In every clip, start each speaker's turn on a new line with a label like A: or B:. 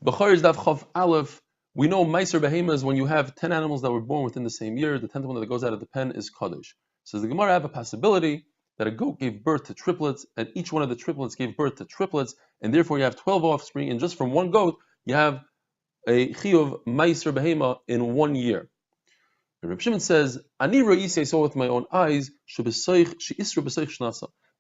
A: Bechoros Daf Chav Aleph. We know Meiser Behema is when you have 10 animals that were born within the same year. The 10th one that goes out of the pen is Kaddish. So the Gemara have a possibility that a goat gave birth to triplets, and each one of the triplets gave birth to triplets, and therefore you have 12 offspring, and just from one goat you have a chiyuv Meiser Behema in 1 year. And Reb Shimon says, Ani Ra'isi, I saw with my own eyes,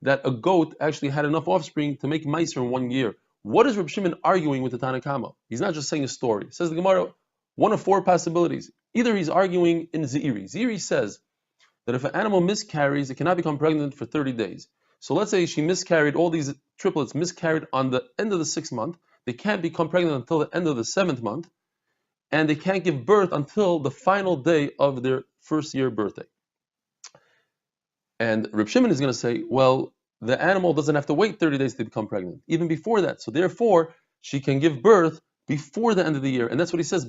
A: that a goat actually had enough offspring to make Meiser in 1 year. What is Reb Shimon arguing with the Tanna Kama? He's not just saying a story. Says the Gemara, one of 4 possibilities. Either he's arguing in Zeiri. Zeiri says that if an animal miscarries, it cannot become pregnant for 30 days. So let's say she miscarried, all these triplets miscarried on the end of the 6th month. They can't become pregnant until the end of the 7th month. And they can't give birth until the final day of their first year birthday. And Reb Shimon is going to say, well, the animal doesn't have to wait 30 days to become pregnant, even before that. So therefore, she can give birth before the end of the year. And that's what he says,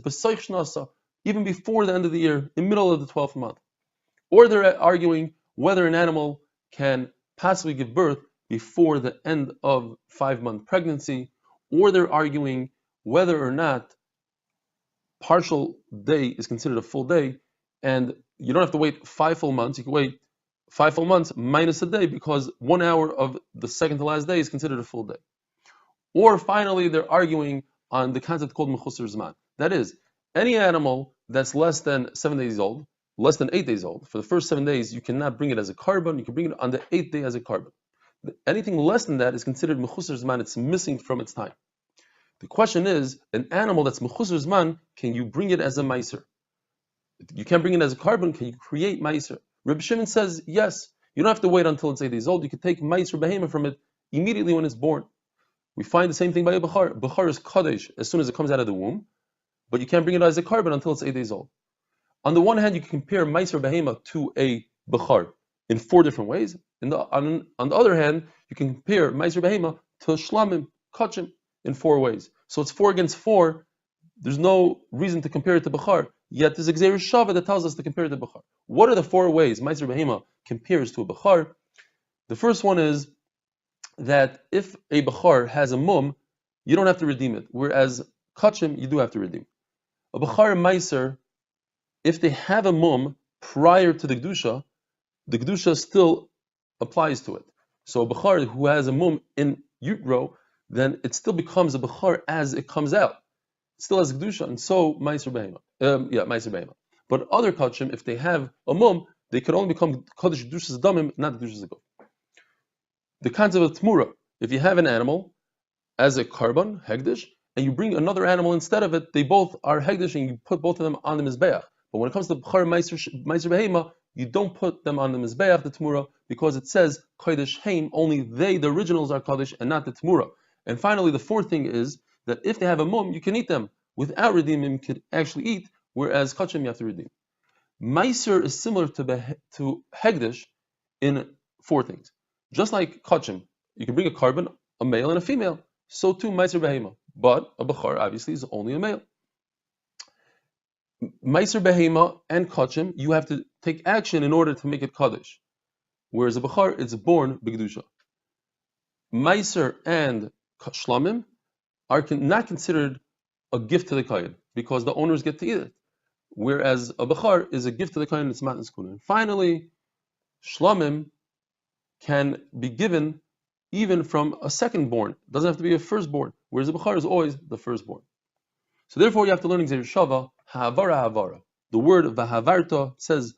A: even before the end of the year, in the middle of the 12th month. Or they're arguing whether an animal can possibly give birth before the end of 5-month pregnancy. Or they're arguing whether or not partial day is considered a full day, and you don't have to wait 5 full months. You can wait 5 full months minus a day, because 1 hour of the second to last day is considered a full day. Or finally, they're arguing on the concept called Mechusar Zman. That is, any animal that's less than 7 days old, less than 8 days old, for the first 7 days, you cannot bring it as a carbon. You can bring it on the 8th day as a carbon. Anything less than that is considered Mechusar Zman. It's missing from its time. The question is, an animal that's Mechusar Zman, can you bring it as a Meiser? You can't bring it as a carbon. Can you create Meiser? Reb Shimon says, yes. You don't have to wait until it's 8 days old. You can take Meiser Behema from it immediately when it's born. We find the same thing by a Bechar. Bechar is Kaddish as soon as it comes out of the womb, but you can't bring it as a carbon until it's 8 days old. On the one hand, you can compare Meiser Behema to a Bechar in 4 different ways. On the other hand, you can compare Meiser Behema to Shlamim, Kachim, in 4 ways. So it's 4 against 4. There's no reason to compare it to Bechar. Yet there's a Gzeir Shava that tells us to compare it to Bechar. What are the 4 ways Meiser Behema compares to a Bechar? The first one is that if a Bechar has a mum, you don't have to redeem it. Whereas Kachim, you do have to redeem. A Bechar Meiser, if they have a mum prior to the Kedusha still applies to it. So a Bechar who has a mum in utero, then it still becomes a Bechar as it comes out. It still has Kedusha, and so Meiser Behema. Meiser Behema. But other Kachim, if they have a mum, they could only become Kaddish Kedushas Damim, not Kedushas Agov. The concept of Tmura, if you have an animal as a carbon, Hegdish, and you bring another animal instead of it, they both are Hegdish, and you put both of them on the Mizbeach. But when it comes to Bechar Meiser Behema, you don't put them on the Mizbeach, the Tmura, because it says Kodesh Haim, only they, the originals, are Kaddish, and not the Tmura. And finally, the 4th thing is that if they have a mum, you can eat them. Without redeeming, you can actually eat, whereas Kachim, you have to redeem. Meiser is similar to Hegdish in 4 things. Just like Kachim, you can bring a carbon, a male and a female. So too Meiser Behema. But a Bechar, obviously, is only a male. Meiser Behema and Kachim, you have to take action in order to make it Kaddish. Whereas a Bechar, it's born B'Kedusha. Meiser and Shlamim are not considered a gift to the Kohen, because the owners get to eat it. Whereas a Bechar is a gift to the Kohen, it's Matan Skuna. And finally, Shlamim can be given even from a second-born. It doesn't have to be a firstborn, whereas a Bechar is always the firstborn. So therefore, you have to learn Gzeir Shava, Ha'avara. The word V'havarta says,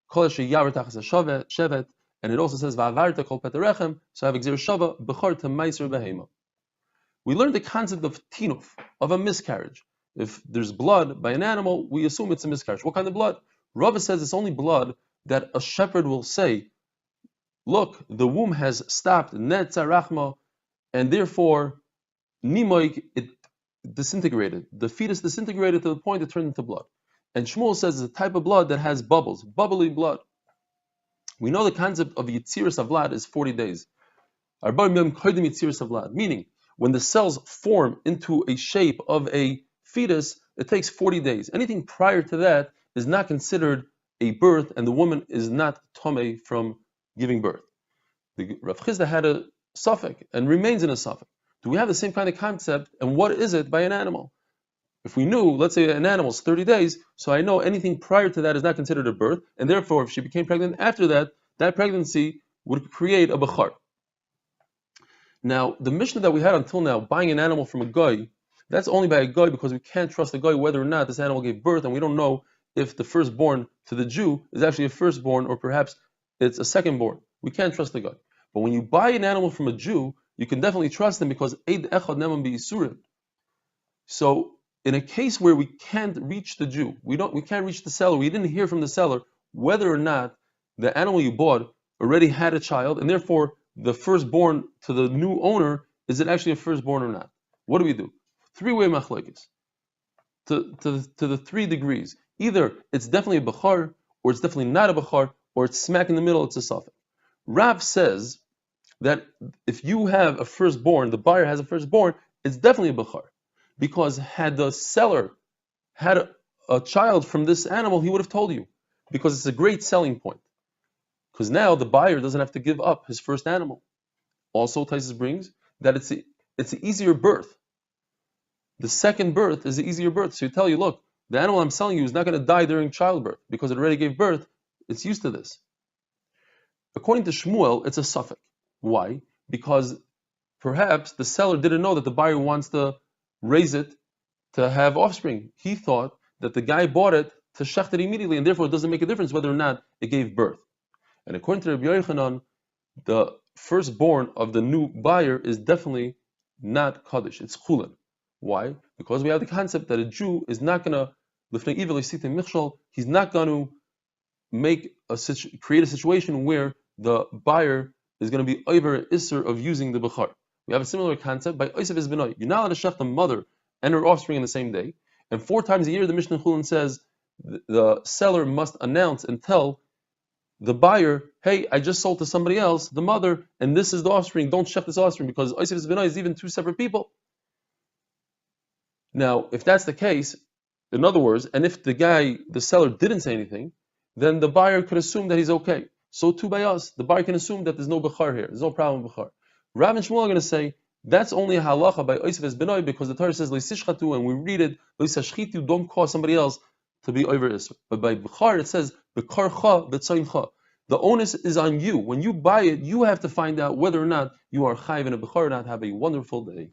A: Kol she'yavar tachas shevet, and it also says V'havarta kol peterechem, so I have Gzeir Shava, Bechar to Meiser Behema. We learned the concept of tinuf, of a miscarriage. If there's blood by an animal, we assume it's a miscarriage. What kind of blood? Rava says it's only blood that a shepherd will say, look, the womb has stopped, netza rachma, and therefore, nimoik, it disintegrated. The fetus disintegrated to the point it turned into blood. And Shmuel says it's a type of blood that has bubbles, bubbly blood. We know the concept of Yitziras Avlad is 40 days. Meaning, when the cells form into a shape of a fetus, it takes 40 days. Anything prior to that is not considered a birth, and the woman is not tomei from giving birth. The Rav Chizda had a suffix and remains in a suffix. Do we have the same kind of concept, and what is it by an animal? If we knew, let's say an animal is 30 days, so I know anything prior to that is not considered a birth, and therefore if she became pregnant after that, that pregnancy would create a bechar. Now, the Mishnah that we had until now, buying an animal from a guy, that's only by a guy because we can't trust the guy whether or not this animal gave birth, and we don't know if the firstborn to the Jew is actually a firstborn or perhaps it's a secondborn. We can't trust the guy. But when you buy an animal from a Jew, you can definitely trust him because Eid Echad Neman B'Yisurim. So, in a case where we can't reach the Jew, we can't reach the seller, we didn't hear from the seller whether or not the animal you bought already had a child, and therefore the firstborn to the new owner, is it actually a firstborn or not? What do? Three-way machlokes to the 3 degrees. Either it's definitely a bechar, or it's definitely not a bechar, or it's smack in the middle, it's a suffix. Rav says that if you have a firstborn, the buyer has a firstborn, it's definitely a bechar. Because had the seller had a child from this animal, he would have told you. Because it's a great selling point. Because now the buyer doesn't have to give up his first animal. Also, Taisus brings that it's an easier birth. The second birth is the easier birth. So you tell you, look, the animal I'm selling you is not going to die during childbirth because it already gave birth. It's used to this. According to Shmuel, it's a suffix. Why? Because perhaps the seller didn't know that the buyer wants to raise it to have offspring. He thought that the guy bought it to shecht it immediately, and therefore it doesn't make a difference whether or not it gave birth. And according to Rabbi Yochanan, the firstborn of the new buyer is definitely not Kaddish, it's Chulin. Why? Because we have the concept that a Jew is not going to, he's not going to create a situation where the buyer is going to be over Isser of using the Bechar. We have a similar concept by Oisef is Benoy. You're not allowed to shech the mother and her offspring in the same day. And 4 times a year, the Mishnah Chulin says the seller must announce and tell the buyer, hey, I just sold to somebody else, the mother, and this is the offspring. Don't shech this offspring because Oisef is Benoy is even 2 separate people. Now, if that's the case, in other words, and if the seller didn't say anything, then the buyer could assume that he's okay. So too by us, the buyer can assume that there's no bechar here, there's no problem with bechar. Rav and Shmuel are going to say that's only a halacha by Oisef es Benoy because the Torah says leisishchatu, and we read it leisashchitu, don't cause somebody else to be over Isser. But by bechar it says bekarcha betzaincha. The onus is on you. When you buy it, you have to find out whether or not you are chayiv in a bechar or not. Have a wonderful day.